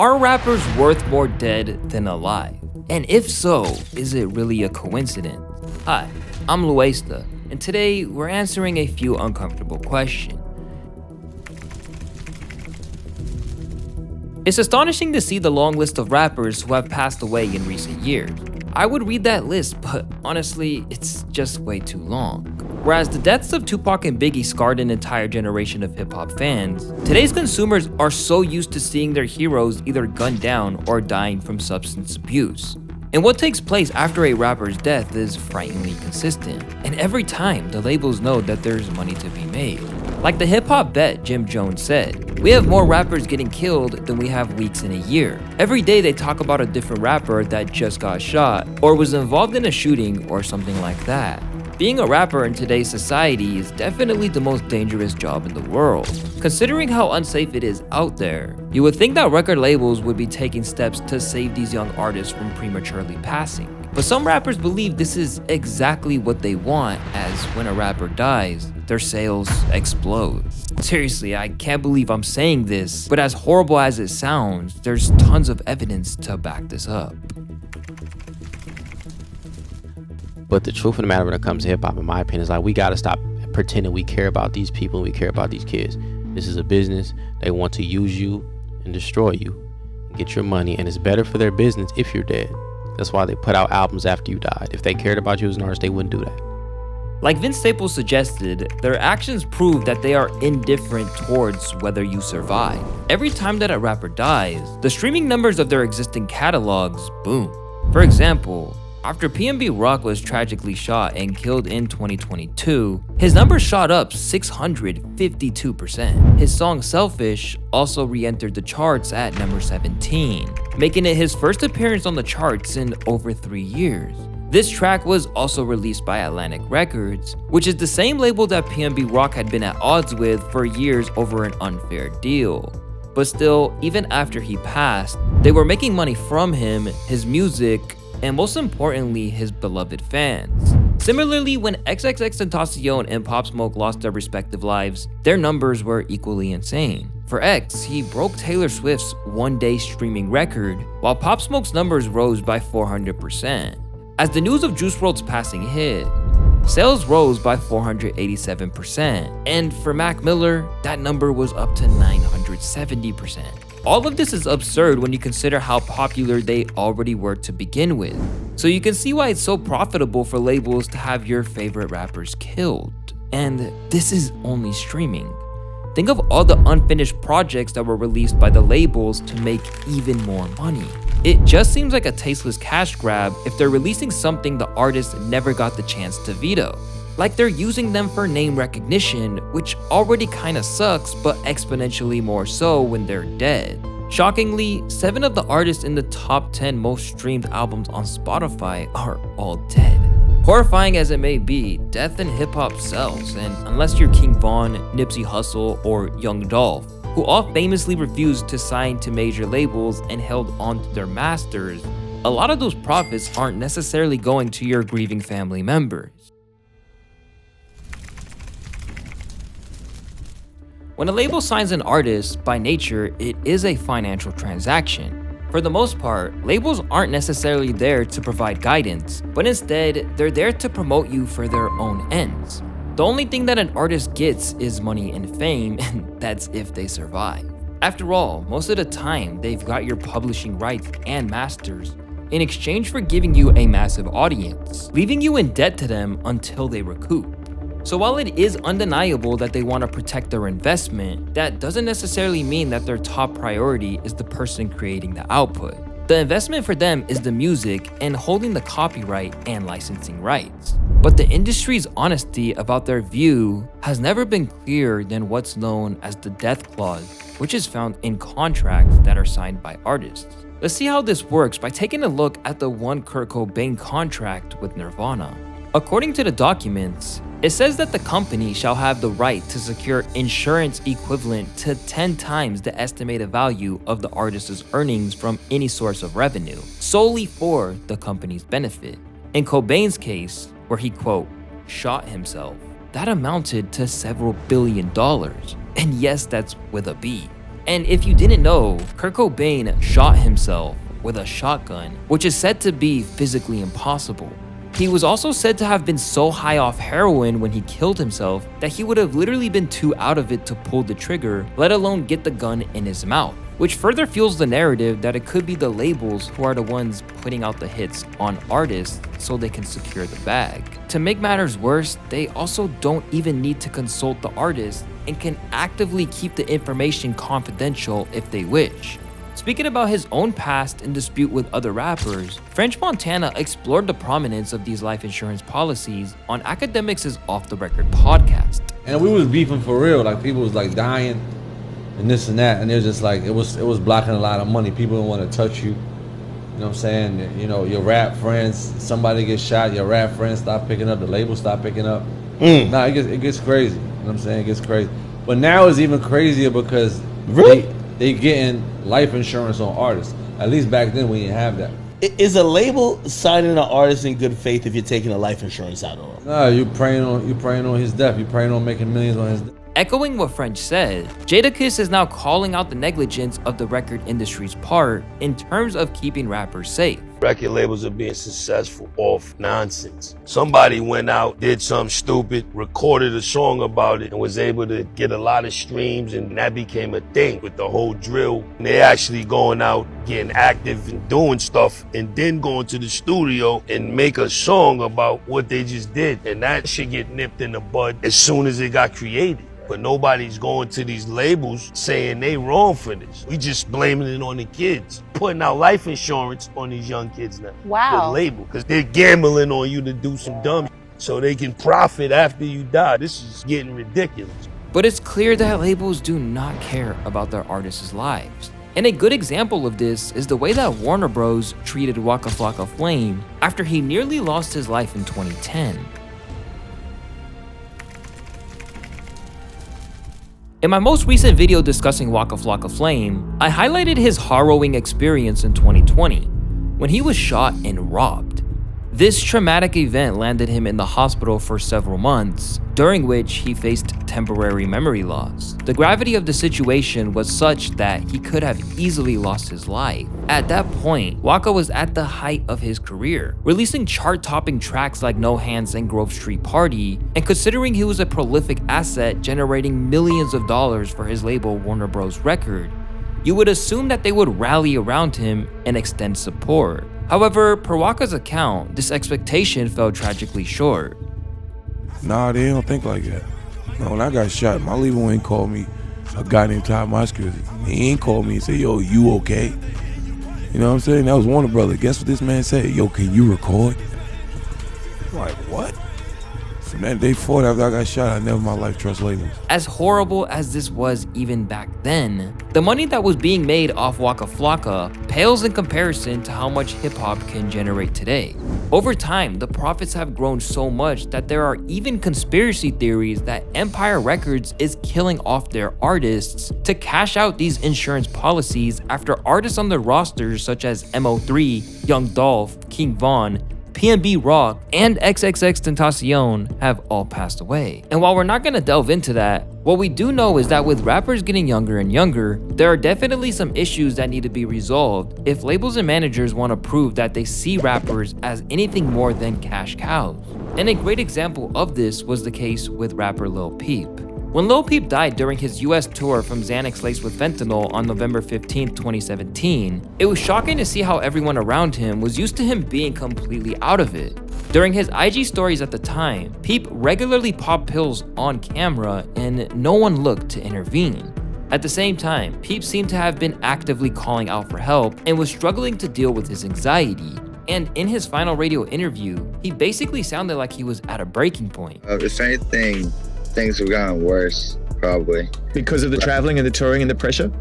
Are rappers worth more dead than alive? And if so, is it really a coincidence? Hi, I'm Louaista, and today we're answering a few uncomfortable questions. It's astonishing to see the long list of rappers who have passed away in recent years. I would read that list, but honestly, it's just way too long. Whereas the deaths of Tupac and Biggie scarred an entire generation of hip-hop fans, today's consumers are so used to seeing their heroes either gunned down or dying from substance abuse. And what takes place after a rapper's death is frighteningly consistent, and every time the labels know that there's money to be made. Like the hip-hop vet Jim Jones said, "We have more rappers getting killed than we have weeks in a year. Every day they talk about a different rapper that just got shot or was involved in a shooting or something like that." Being a rapper in today's society is definitely the most dangerous job in the world. Considering how unsafe it is out there, you would think that record labels would be taking steps to save these young artists from prematurely passing. But some rappers believe this is exactly what they want, as when a rapper dies, their sales explode. Seriously, I can't believe I'm saying this, but as horrible as it sounds, there's tons of evidence to back this up. But the truth of the matter when it comes to hip-hop, in my opinion, is like we gotta stop pretending we care about these people and we care about these kids. This is a business. They want to use you and destroy you and get your money, and it's better for their business if you're dead. That's why they put out albums after you died. If they cared about you as an artist, they wouldn't do that. Like Vince Staples suggested, their actions prove that they are indifferent towards whether you survive. Every time that a rapper dies, the streaming numbers of their existing catalogs boom. For example, after PNB Rock was tragically shot and killed in 2022, his numbers shot up 652%. His song Selfish also re-entered the charts at number 17, making it his first appearance on the charts in over 3 years. This track was also released by Atlantic Records, which is the same label that PNB Rock had been at odds with for years over an unfair deal. But still, even after he passed, they were making money from him, his music, and most importantly, his beloved fans. Similarly, when XXXTentacion and Pop Smoke lost their respective lives, their numbers were equally insane. For X, he broke Taylor Swift's one-day streaming record, while Pop Smoke's numbers rose by 400%. As the news of Juicewrld's passing hit, sales rose by 487%, and for Mac Miller, that number was up to 970%. All of this is absurd when you consider how popular they already were to begin with. So you can see why it's so profitable for labels to have your favorite rappers killed. And this is only streaming. Think of all the unfinished projects that were released by the labels to make even more money. It just seems like a tasteless cash grab if they're releasing something the artist never got the chance to veto. Like they're using them for name recognition, which already kinda sucks, but exponentially more so when they're dead. Shockingly, 7 of the artists in the top 10 most streamed albums on Spotify are all dead. Horrifying as it may be, death in hip-hop sells, and unless you're King Von, Nipsey Hussle, or Young Dolph, who all famously refused to sign to major labels and held on to their masters, a lot of those profits aren't necessarily going to your grieving family members. When a label signs an artist, by nature, it is a financial transaction. For the most part, labels aren't necessarily there to provide guidance, but instead, they're there to promote you for their own ends. The only thing that an artist gets is money and fame, and that's if they survive. After all, most of the time, they've got your publishing rights and masters in exchange for giving you a massive audience, leaving you in debt to them until they recoup. So while it is undeniable that they want to protect their investment, that doesn't necessarily mean that their top priority is the person creating the output. The investment for them is the music and holding the copyright and licensing rights. But the industry's honesty about their view has never been clearer than what's known as the death clause, which is found in contracts that are signed by artists. Let's see how this works by taking a look at the one Kurt Cobain contract with Nirvana. According to the documents, it says that the company shall have the right to secure insurance equivalent to 10 times the estimated value of the artist's earnings from any source of revenue, solely for the company's benefit. In Cobain's case, where he, quote, shot himself, that amounted to several $billions. And yes, that's with a B. And if you didn't know, Kurt Cobain shot himself with a shotgun, which is said to be physically impossible. He was also said to have been so high off heroin when he killed himself that he would have literally been too out of it to pull the trigger, let alone get the gun in his mouth, which further fuels the narrative that it could be the labels who are the ones putting out the hits on artists so they can secure the bag. To make matters worse, they also don't even need to consult the artist and can actively keep the information confidential if they wish. Speaking about his own past and dispute with other rappers, French Montana explored the prominence of these life insurance policies on Academics' Off the Record podcast. And we was beefing for real, like people was like dying and this and that, and it was just like, it was blocking a lot of money. People didn't want to touch you. You know what I'm saying? You know, your rap friends, somebody gets shot, your rap friends stop picking up, the label stop picking up. Nah, it gets crazy. You know what I'm saying? It gets crazy. But now it's even crazier because they getting life insurance on artists. At least back then we didn't have that. Is a label signing an artist in good faith if you're taking a life insurance out on him? No, you praying on his death. You praying on making millions on his death. Echoing what French said, Jadakiss is now calling out the negligence of the record industry's part in terms of keeping rappers safe. Record labels are being successful off nonsense. Somebody went out, did something stupid, recorded a song about it, and was able to get a lot of streams, and that became a thing with the whole drill. And they actually going out, getting active and doing stuff, and then going to the studio and make a song about what they just did. And that shit get nipped in the bud as soon as it got created. But nobody's going to these labels saying they wrong for this. We just blaming it on the kids, putting out life insurance on these young kids now. Wow. The label, because they're gambling on you to do some dumb shit so they can profit after you die. This is getting ridiculous. But it's clear that labels do not care about their artists' lives. And a good example of this is the way that Warner Bros. Treated Waka Flocka Flame after he nearly lost his life in 2010. In my most recent video discussing Waka Flocka Flame, I highlighted his harrowing experience in 2020 when he was shot and robbed. This traumatic event landed him in the hospital for several months, during which he faced temporary memory loss. The gravity of the situation was such that he could have easily lost his life. At that point, Waka was at the height of his career, releasing chart-topping tracks like No Hands and Grove Street Party, and considering he was a prolific asset generating millions of dollars for his label Warner Bros. Record, you would assume that they would rally around him and extend support. However, per Waka's account, this expectation fell tragically short. Nah, they don't think like that. No, when I got shot, my label ain't called me a guy named Ty Moskowitz. He ain't called me and say, yo, you okay? You know what I'm saying? That was Warner Brother. Guess what this man said? Yo, can you record? I'm like, what? From that day forward, after I got shot, I never in my life trust labels. As horrible as this was even back then, the money that was being made off Waka Flocka pales in comparison to how much hip-hop can generate today. Over time, the profits have grown so much that there are even conspiracy theories that Empire Records is killing off their artists to cash out these insurance policies after artists on their rosters such as MO3, Young Dolph, King Von, PNB Rock, and XXXTentacion have all passed away. And while we're not gonna delve into that, what we do know is that with rappers getting younger and younger, there are definitely some issues that need to be resolved if labels and managers want to prove that they see rappers as anything more than cash cows. And a great example of this was the case with rapper Lil Peep. When Lil Peep died during his US tour from Xanax laced with fentanyl on November 15, 2017, it was shocking to see how everyone around him was used to him being completely out of it. During his IG stories at the time, Peep regularly popped pills on camera and no one looked to intervene. At the same time, Peep seemed to have been actively calling out for help and was struggling to deal with his anxiety. And in his final radio interview, he basically sounded like he was at a breaking point. If anything, things have gotten worse, probably. Because of the traveling and the touring and the pressure?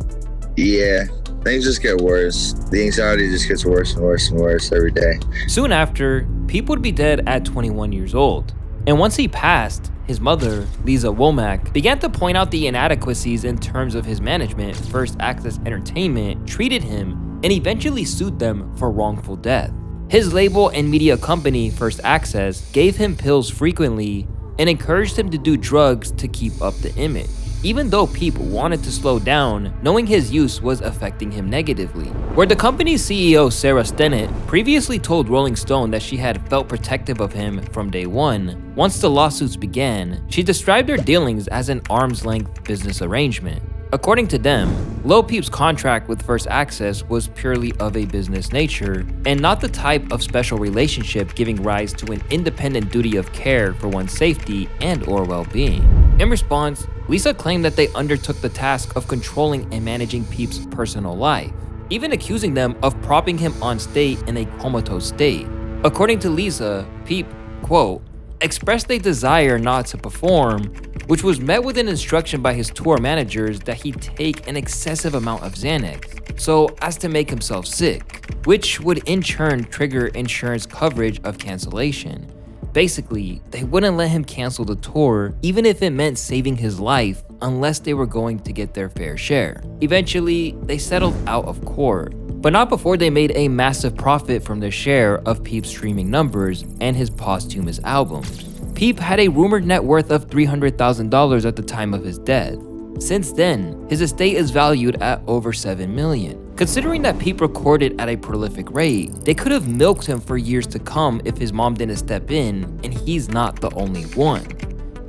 Yeah, things just get worse. The anxiety just gets worse and worse and worse every day. Soon after, Peep would be dead at 21 years old. And once he passed, his mother, Lisa Womack, began to point out the inadequacies in terms of his management. First Access Entertainment treated him and eventually sued them for wrongful death. His label and media company, First Access, gave him pills frequently and encouraged him to do drugs to keep up the image. even though Peep wanted to slow down, knowing his use was affecting him negatively. Where the company's CEO Sarah Stennett previously told Rolling Stone that she had felt protective of him from day one, once the lawsuits began, she described their dealings as an arm's-length business arrangement. According to them, Lil Peep's contract with First Access was purely of a business nature and not the type of special relationship giving rise to an independent duty of care for one's safety and or well-being. In response, Lisa claimed that they undertook the task of controlling and managing Peep's personal life, even accusing them of propping him on state in a comatose state. According to Lisa, Peep, quote, expressed a desire not to perform, which was met with an instruction by his tour managers that he take an excessive amount of Xanax, so as to make himself sick, which would in turn trigger insurance coverage of cancellation. Basically, they wouldn't let him cancel the tour even if it meant saving his life unless they were going to get their fair share. Eventually, they settled out of court, but not before they made a massive profit from their share of Peep's streaming numbers and his posthumous albums. Peep had a rumored net worth of $300,000 at the time of his death. Since then, his estate is valued at over $7 million. Considering that Peep recorded at a prolific rate, they could have milked him for years to come if his mom didn't step in, and he's not the only one.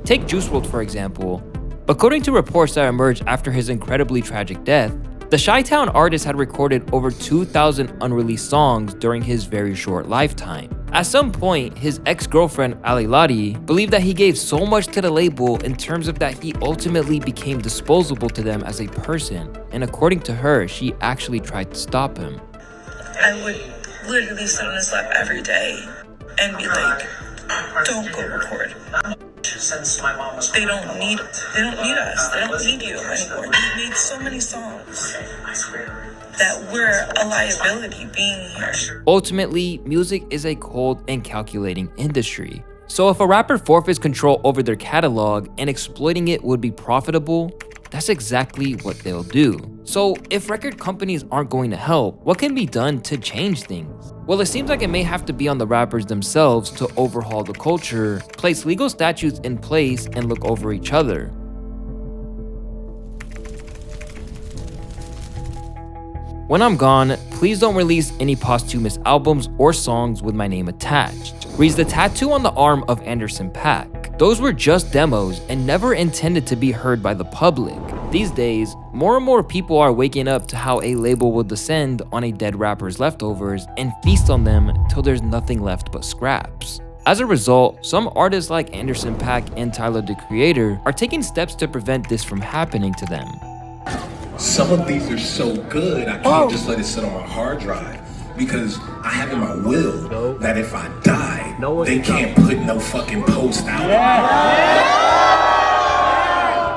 Take Juicewrld for example. According to reports that emerged after his incredibly tragic death, the Chi-Town artist had recorded over 2,000 unreleased songs during his very short lifetime. At some point, his ex-girlfriend Ali Lottie believed that he gave so much to the label in terms of that he ultimately became disposable to them as a person, and according to her, she actually tried to stop him. I would literally sit on his lap every day and be like, don't go record. They don't need us. They don't need you anymore. You made so many songs that we're a liability being here. Ultimately, music is a cold and calculating industry. So if a rapper forfeits control over their catalog and exploiting it would be profitable, that's exactly what they'll do. So if record companies aren't going to help, what can be done to change things? Well, it seems like it may have to be on the rappers themselves to overhaul the culture, place legal statutes in place, and look over each other. When I'm gone, please don't release any posthumous albums or songs with my name attached, reads the tattoo on the arm of Anderson .Paak. Those were just demos and never intended to be heard by the public. These days, more and more people are waking up to how a label will descend on a dead rapper's leftovers and feast on them till there's nothing left but scraps. As a result, some artists like Anderson .Paak and Tyler the Creator are taking steps to prevent this from happening to them. Some of these are so good, I can't just let it sit on a hard drive because I have in my will that if I die, they can't put no fucking post out.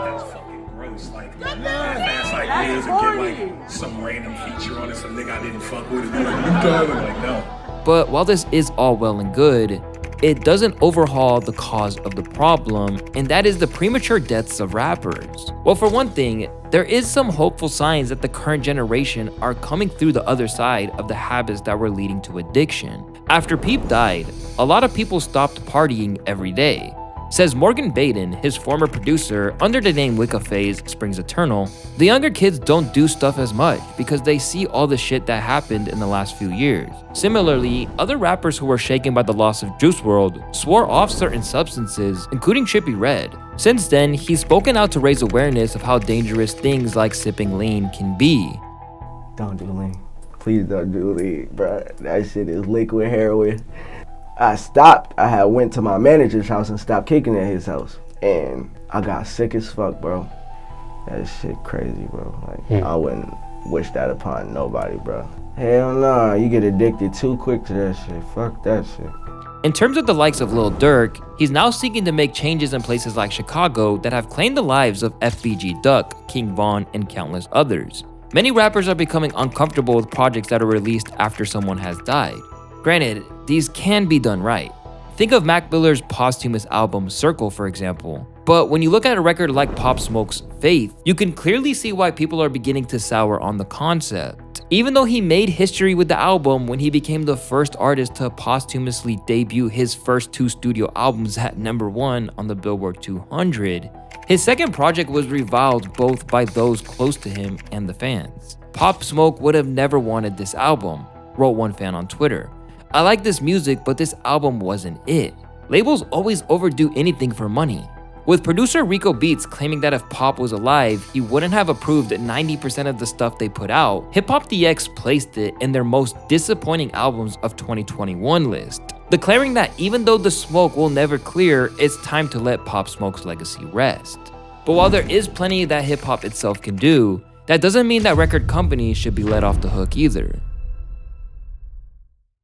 That's fucking gross. Like, fast like this and get like some random feature on it, some nigga I didn't fuck with. Like, no. But while this is all well and good, it doesn't overhaul the cause of the problem, and that is the premature deaths of rappers. Well, for one thing, there is some hopeful signs that the current generation are coming through the other side of the habits that were leading to addiction. After Peep died, a lot of people stopped partying every day. Says Morgan Baden, his former producer, under the name Wicca Phase Springs Eternal, the younger kids don't do stuff as much because they see all the shit that happened in the last few years. Similarly, other rappers who were shaken by the loss of Juicewrld swore off certain substances, including Trippie Redd. Since then, he's spoken out to raise awareness of how dangerous things like sipping lean can be. Don't do lean. Please don't do lean, bro. That shit is liquid heroin. I stopped. I had went to my manager's house and stopped kicking at his house. And I got sick as fuck, bro. That shit crazy, bro. Like, I wouldn't wish that upon nobody, bro. Hell no, you get addicted too quick to that shit. Fuck that shit. In terms of the likes of Lil Durk, he's now seeking to make changes in places like Chicago that have claimed the lives of FBG Duck, King Von, and countless others. Many rappers are becoming uncomfortable with projects that are released after someone has died. Granted, these can be done right. Think of Mac Miller's posthumous album Circle, for example. But when you look at a record like Pop Smoke's Faith, you can clearly see why people are beginning to sour on the concept. Even though he made history with the album when he became the first artist to posthumously debut his first 2 studio albums at #1 on the Billboard 200, His second project was reviled both by those close to him and the fans. Pop Smoke would have never wanted this album, wrote one fan on Twitter. I like this music, but this album wasn't it. Labels always overdo anything for money. With producer Rico Beats claiming that if Pop was alive, he wouldn't have approved 90% of the stuff they put out, Hip Hop DX placed it in their most disappointing albums of 2021 list, declaring that even though the smoke will never clear, it's time to let Pop Smoke's legacy rest. But while there is plenty that hip hop itself can do, that doesn't mean that record companies should be let off the hook either.